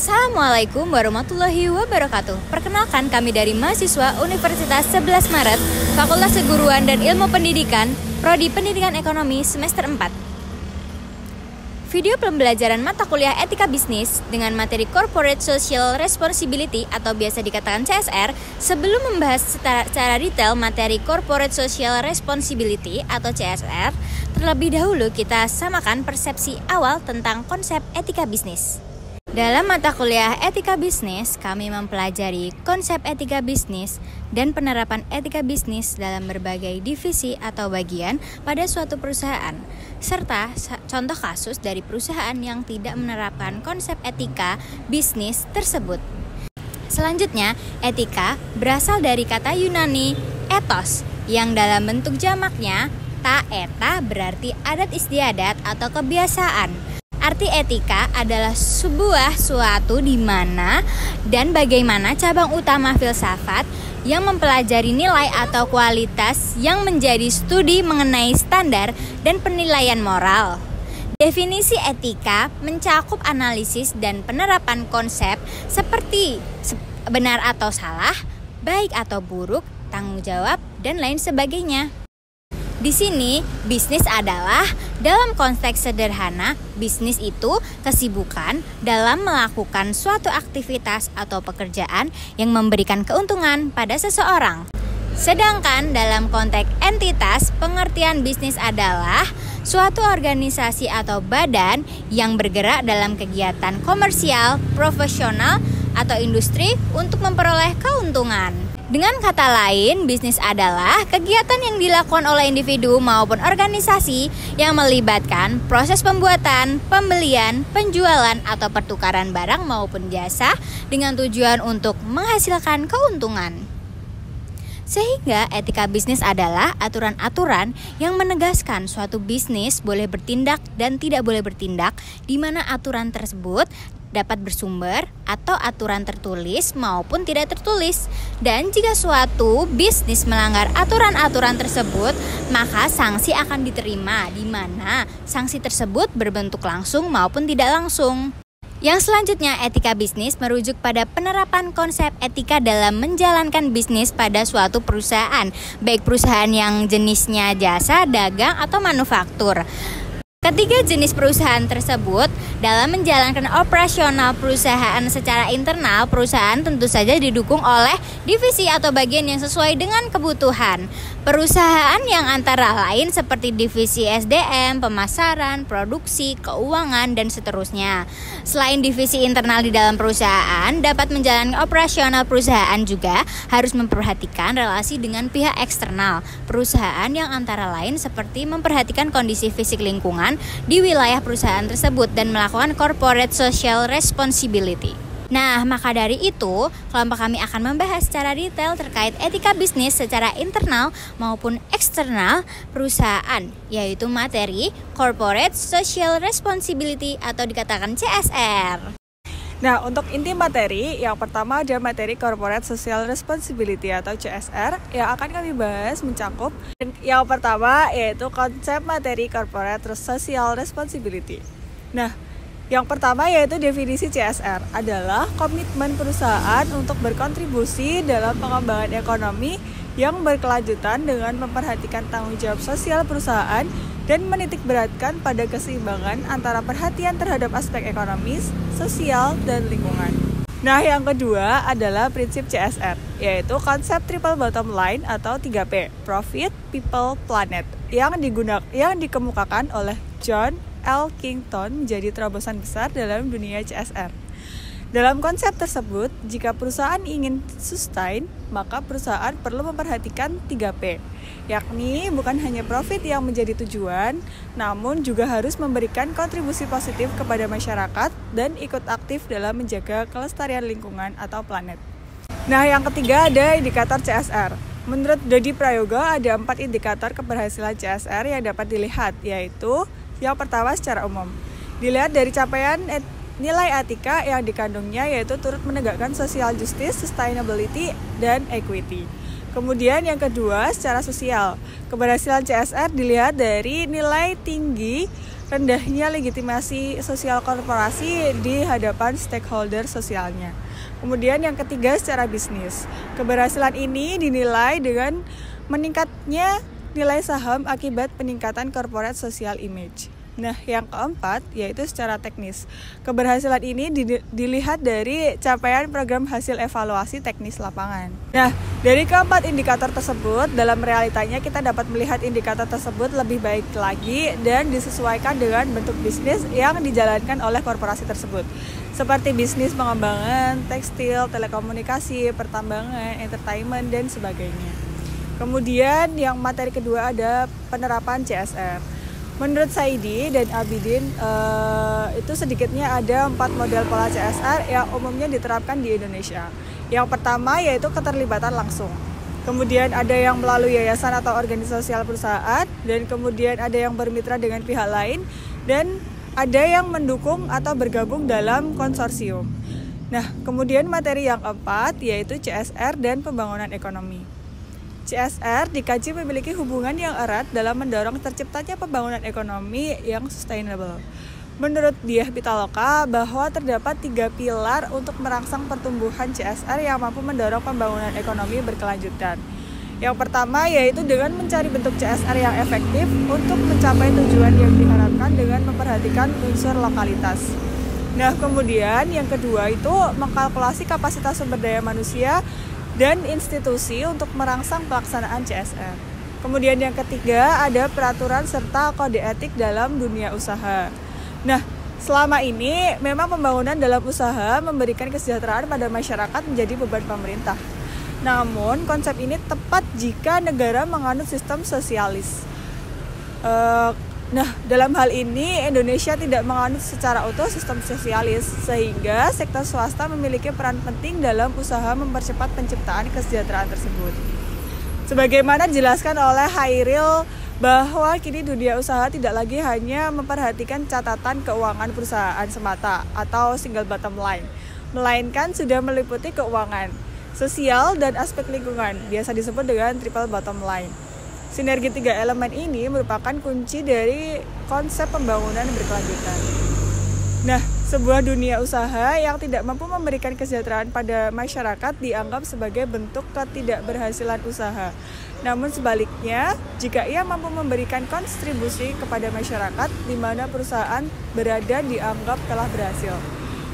Assalamualaikum warahmatullahi wabarakatuh. Perkenalkan, kami dari mahasiswa Universitas 11 Maret, Fakultas Keguruan dan Ilmu Pendidikan, Prodi Pendidikan Ekonomi semester 4. Video pembelajaran mata kuliah Etika Bisnis dengan materi Corporate Social Responsibility atau biasa dikatakan CSR. Sebelum membahas secara detail materi Corporate Social Responsibility atau CSR, terlebih dahulu kita samakan persepsi awal tentang konsep etika bisnis. Dalam mata kuliah Etika Bisnis, kami mempelajari konsep etika bisnis dan penerapan etika bisnis dalam berbagai divisi atau bagian pada suatu perusahaan, serta contoh kasus dari perusahaan yang tidak menerapkan konsep etika bisnis tersebut. Selanjutnya, etika berasal dari kata Yunani ethos yang dalam bentuk jamaknya ta-eta berarti adat istiadat atau kebiasaan. Arti etika adalah sebuah suatu di mana dan bagaimana cabang utama filsafat yang mempelajari nilai atau kualitas yang menjadi studi mengenai standar dan penilaian moral. Definisi etika mencakup analisis dan penerapan konsep seperti benar atau salah, baik atau buruk, tanggung jawab, dan lain sebagainya. Di sini, bisnis adalah dalam konteks sederhana, bisnis itu kesibukan dalam melakukan suatu aktivitas atau pekerjaan yang memberikan keuntungan pada seseorang. Sedangkan dalam konteks entitas, pengertian bisnis adalah suatu organisasi atau badan yang bergerak dalam kegiatan komersial, profesional, atau industri untuk memperoleh keuntungan. Dengan kata lain, bisnis adalah kegiatan yang dilakukan oleh individu maupun organisasi yang melibatkan proses pembuatan, pembelian, penjualan, atau pertukaran barang maupun jasa dengan tujuan untuk menghasilkan keuntungan. Sehingga etika bisnis adalah aturan-aturan yang menegaskan suatu bisnis boleh bertindak dan tidak boleh bertindak, di mana aturan tersebut dapat bersumber atau aturan tertulis maupun tidak tertulis. Dan jika suatu bisnis melanggar aturan-aturan tersebut, maka sanksi akan diterima, di mana sanksi tersebut berbentuk langsung maupun tidak langsung. Yang selanjutnya, etika bisnis merujuk pada penerapan konsep etika dalam menjalankan bisnis pada suatu perusahaan, baik perusahaan yang jenisnya jasa, dagang, atau manufaktur. Ketiga jenis perusahaan tersebut dalam menjalankan operasional perusahaan secara internal, perusahaan tentu saja didukung oleh divisi atau bagian yang sesuai dengan kebutuhan. Perusahaan yang antara lain seperti divisi SDM, pemasaran, produksi, keuangan, dan seterusnya. Selain divisi internal di dalam perusahaan, dapat menjalankan operasional perusahaan juga harus memperhatikan relasi dengan pihak eksternal perusahaan yang antara lain seperti memperhatikan kondisi fisik lingkungan di wilayah perusahaan tersebut dan melakukan corporate social responsibility. Nah, maka dari itu, kelompok kami akan membahas secara detail terkait etika bisnis secara internal maupun eksternal perusahaan, yaitu materi Corporate Social Responsibility atau dikatakan CSR. Nah, untuk inti materi, yang pertama ada materi Corporate Social Responsibility atau CSR yang akan kami bahas mencakup yang pertama yaitu konsep materi Corporate Social Responsibility. Nah, yang pertama yaitu definisi CSR adalah komitmen perusahaan untuk berkontribusi dalam pengembangan ekonomi yang berkelanjutan dengan memperhatikan tanggung jawab sosial perusahaan dan menitikberatkan pada keseimbangan antara perhatian terhadap aspek ekonomis, sosial, dan lingkungan. Nah, yang kedua adalah prinsip CSR, yaitu konsep triple bottom line atau 3P, Profit, People, Planet, yang dikemukakan oleh John Elkington menjadi terobosan besar dalam dunia CSR. Dalam konsep tersebut, jika perusahaan ingin sustain, maka perusahaan perlu memperhatikan 3P, yakni bukan hanya profit yang menjadi tujuan, namun juga harus memberikan kontribusi positif kepada masyarakat dan ikut aktif dalam menjaga kelestarian lingkungan atau planet. Nah, yang ketiga ada indikator CSR. Menurut Dodi Prayoga, ada 4 indikator keberhasilan CSR yang dapat dilihat, yaitu yang pertama secara umum, dilihat dari capaian nilai etika yang dikandungnya, yaitu turut menegakkan social justice, sustainability, dan equity. Kemudian yang kedua, secara sosial. Keberhasilan CSR dilihat dari nilai tinggi rendahnya legitimasi sosial korporasi di hadapan stakeholder sosialnya. Kemudian yang ketiga, secara bisnis. Keberhasilan ini dinilai dengan meningkatnya nilai saham akibat peningkatan corporate social image. Nah, yang keempat yaitu secara teknis. Keberhasilan ini dilihat dari capaian program hasil evaluasi teknis lapangan. Nah, dari keempat indikator tersebut, dalam realitanya kita dapat melihat indikator tersebut lebih baik lagi dan disesuaikan dengan bentuk bisnis yang dijalankan oleh korporasi tersebut. Seperti bisnis pengembangan, tekstil, telekomunikasi, pertambangan, entertainment, dan sebagainya. Kemudian yang materi kedua ada penerapan CSR. Menurut Saidi dan Abidin, itu sedikitnya ada 4 model pola CSR yang umumnya diterapkan di Indonesia. Yang pertama yaitu keterlibatan langsung. Kemudian ada yang melalui yayasan atau organisasi sosial perusahaan, dan kemudian ada yang bermitra dengan pihak lain, dan ada yang mendukung atau bergabung dalam konsorsium. Nah, kemudian materi yang keempat yaitu CSR dan pembangunan ekonomi. CSR dikaji memiliki hubungan yang erat dalam mendorong terciptanya pembangunan ekonomi yang sustainable. Menurut Diah Pitaloka, bahwa terdapat 3 pilar untuk merangsang pertumbuhan CSR yang mampu mendorong pembangunan ekonomi berkelanjutan. Yang pertama yaitu dengan mencari bentuk CSR yang efektif untuk mencapai tujuan yang diharapkan dengan memperhatikan unsur lokalitas. Nah, kemudian yang kedua itu mengkalkulasi kapasitas sumber daya manusia dan institusi untuk merangsang pelaksanaan CSR. Kemudian yang ketiga ada peraturan serta kode etik dalam dunia usaha. Nah, selama ini memang pembangunan dalam usaha memberikan kesejahteraan pada masyarakat menjadi beban pemerintah. Namun konsep ini tepat jika negara menganut sistem sosialis. Nah, dalam hal ini Indonesia tidak menganut secara utuh sistem sosialis, sehingga sektor swasta memiliki peran penting dalam usaha mempercepat penciptaan kesejahteraan tersebut. Sebagaimana dijelaskan oleh Hairil, bahwa kini dunia usaha tidak lagi hanya memperhatikan catatan keuangan perusahaan semata atau single bottom line, melainkan sudah meliputi keuangan, sosial, dan aspek lingkungan, biasa disebut dengan triple bottom line. Sinergi 3 elemen ini merupakan kunci dari konsep pembangunan berkelanjutan. Nah, sebuah dunia usaha yang tidak mampu memberikan kesejahteraan pada masyarakat dianggap sebagai bentuk ketidakberhasilan usaha. Namun sebaliknya, jika ia mampu memberikan kontribusi kepada masyarakat di mana perusahaan berada dianggap telah berhasil.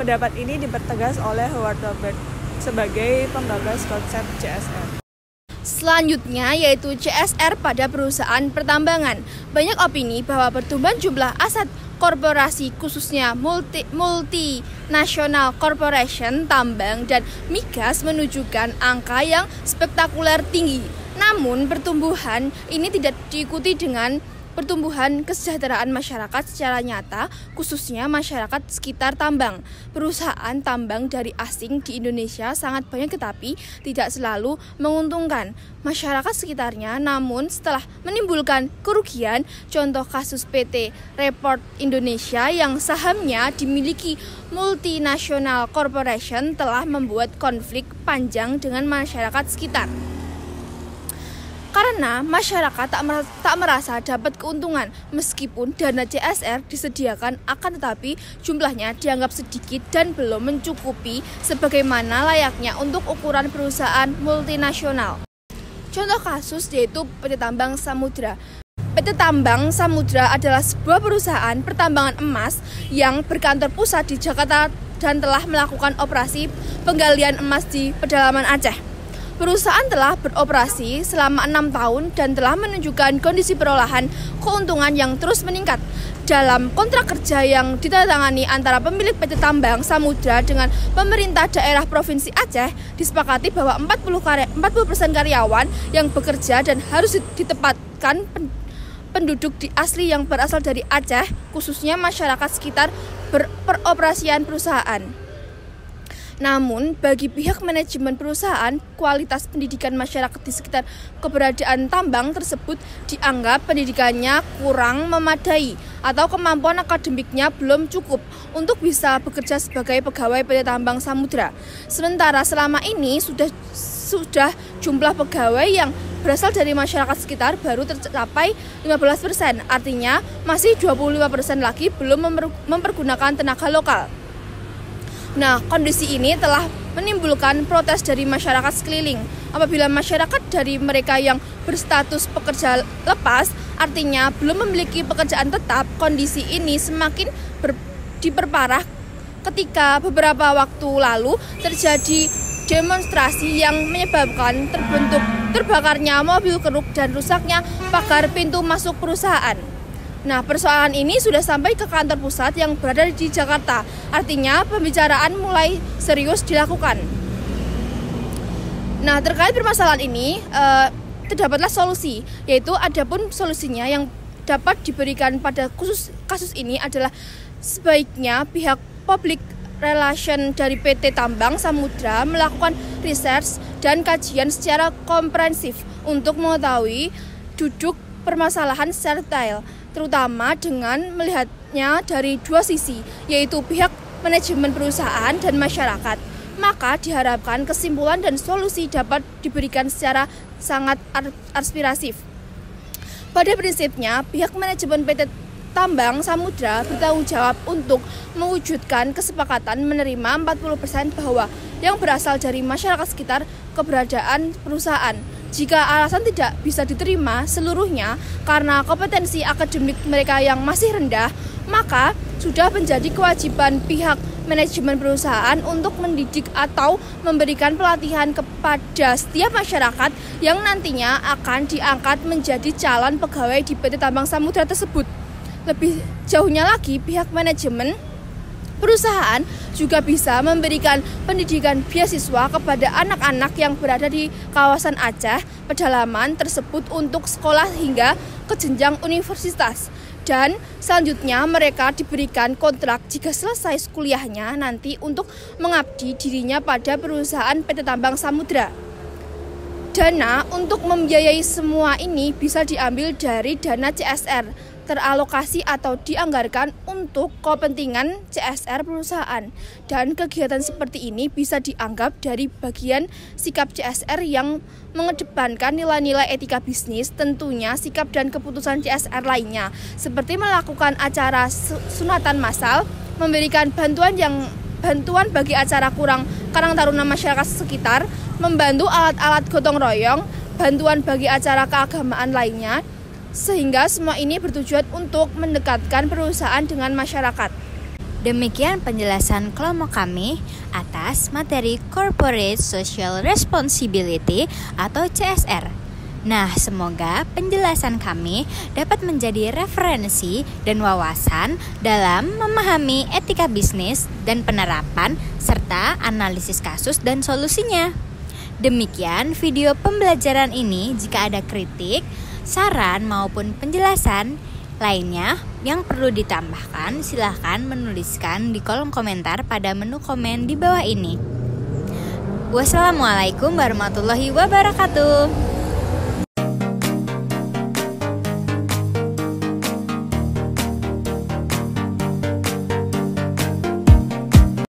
Pendapat ini dipertegas oleh Howard Robert sebagai penggagas konsep CSR. Selanjutnya yaitu CSR pada perusahaan pertambangan. Banyak opini bahwa pertumbuhan jumlah aset korporasi khususnya multinational corporation tambang dan migas menunjukkan angka yang spektakuler tinggi. Namun pertumbuhan ini tidak diikuti dengan pertumbuhan kesejahteraan masyarakat secara nyata, khususnya masyarakat sekitar tambang. Perusahaan tambang dari asing di Indonesia sangat banyak tetapi tidak selalu menguntungkan masyarakat sekitarnya, namun setelah menimbulkan kerugian, contoh kasus PT Freeport Indonesia yang sahamnya dimiliki multinational corporation telah membuat konflik panjang dengan masyarakat sekitar. Karena masyarakat tak merasa dapat keuntungan meskipun dana CSR disediakan, akan tetapi jumlahnya dianggap sedikit dan belum mencukupi sebagaimana layaknya untuk ukuran perusahaan multinasional. Contoh kasus yaitu PT Tambang Samudra. PT Tambang Samudra adalah sebuah perusahaan pertambangan emas yang berkantor pusat di Jakarta dan telah melakukan operasi penggalian emas di pedalaman Aceh. Perusahaan telah beroperasi selama 6 tahun dan telah menunjukkan kondisi perolahan keuntungan yang terus meningkat. Dalam kontrak kerja yang ditandatangani antara pemilik PT Tambang Samudra dengan pemerintah daerah Provinsi Aceh, disepakati bahwa 40% karyawan yang bekerja dan harus ditempatkan penduduk asli yang berasal dari Aceh, khususnya masyarakat sekitar peroperasian perusahaan. Namun, bagi pihak manajemen perusahaan, kualitas pendidikan masyarakat di sekitar keberadaan tambang tersebut dianggap pendidikannya kurang memadai atau kemampuan akademiknya belum cukup untuk bisa bekerja sebagai pegawai PT Tambang Samudra. Sementara selama ini sudah sudah jumlah pegawai yang berasal dari masyarakat sekitar baru tercapai 15%. Artinya masih 25% lagi belum mempergunakan tenaga lokal. Nah, kondisi ini telah menimbulkan protes dari masyarakat sekeliling. Apabila masyarakat dari mereka yang berstatus pekerja lepas, artinya belum memiliki pekerjaan tetap, kondisi ini semakin diperparah ketika beberapa waktu lalu terjadi demonstrasi yang menyebabkan terbakarnya mobil keruk dan rusaknya pagar pintu masuk perusahaan. Nah, persoalan ini sudah sampai ke kantor pusat yang berada di Jakarta. Artinya pembicaraan mulai serius dilakukan. Nah, terkait permasalahan ini terdapatlah solusi, yaitu adapun solusinya yang dapat diberikan pada kasus ini adalah sebaiknya pihak public relation dari PT Tambang Samudra melakukan research dan kajian secara komprehensif untuk mengetahui duduk permasalahan secara detail, terutama dengan melihatnya dari dua sisi, yaitu pihak manajemen perusahaan dan masyarakat. Maka diharapkan kesimpulan dan solusi dapat diberikan secara sangat aspiratif. Pada prinsipnya, pihak manajemen PT Tambang Samudra bertanggung jawab untuk mewujudkan kesepakatan menerima 40% bahwa yang berasal dari masyarakat sekitar keberadaan perusahaan. Jika alasan tidak bisa diterima seluruhnya karena kompetensi akademik mereka yang masih rendah, maka sudah menjadi kewajiban pihak manajemen perusahaan untuk mendidik atau memberikan pelatihan kepada setiap masyarakat yang nantinya akan diangkat menjadi calon pegawai di PT Tambang Samudra tersebut. Lebih jauhnya lagi, pihak manajemen perusahaan juga bisa memberikan pendidikan beasiswa kepada anak-anak yang berada di kawasan Aceh pedalaman tersebut untuk sekolah hingga ke jenjang universitas. Dan selanjutnya mereka diberikan kontrak jika selesai kuliahnya nanti untuk mengabdi dirinya pada perusahaan PT Tambang Samudra. Dana untuk membiayai semua ini bisa diambil dari dana CSR, teralokasi atau dianggarkan untuk kepentingan CSR perusahaan. Dan kegiatan seperti ini bisa dianggap dari bagian sikap CSR yang mengedepankan nilai-nilai etika bisnis, tentunya sikap dan keputusan CSR lainnya, seperti melakukan acara sunatan massal, memberikan bantuan bagi acara Karang Taruna masyarakat sekitar, membantu alat-alat gotong royong, bantuan bagi acara keagamaan lainnya, sehingga semua ini bertujuan untuk mendekatkan perusahaan dengan masyarakat. Demikian penjelasan kelompok kami atas materi Corporate Social Responsibility atau CSR. Nah, semoga penjelasan kami dapat menjadi referensi dan wawasan dalam memahami etika bisnis dan penerapan serta analisis kasus dan solusinya. Demikian video pembelajaran ini. Jika ada kritik, saran maupun penjelasan lainnya yang perlu ditambahkan, silahkan menuliskan di kolom komentar pada menu komen di bawah ini. Wassalamualaikum warahmatullahi wabarakatuh.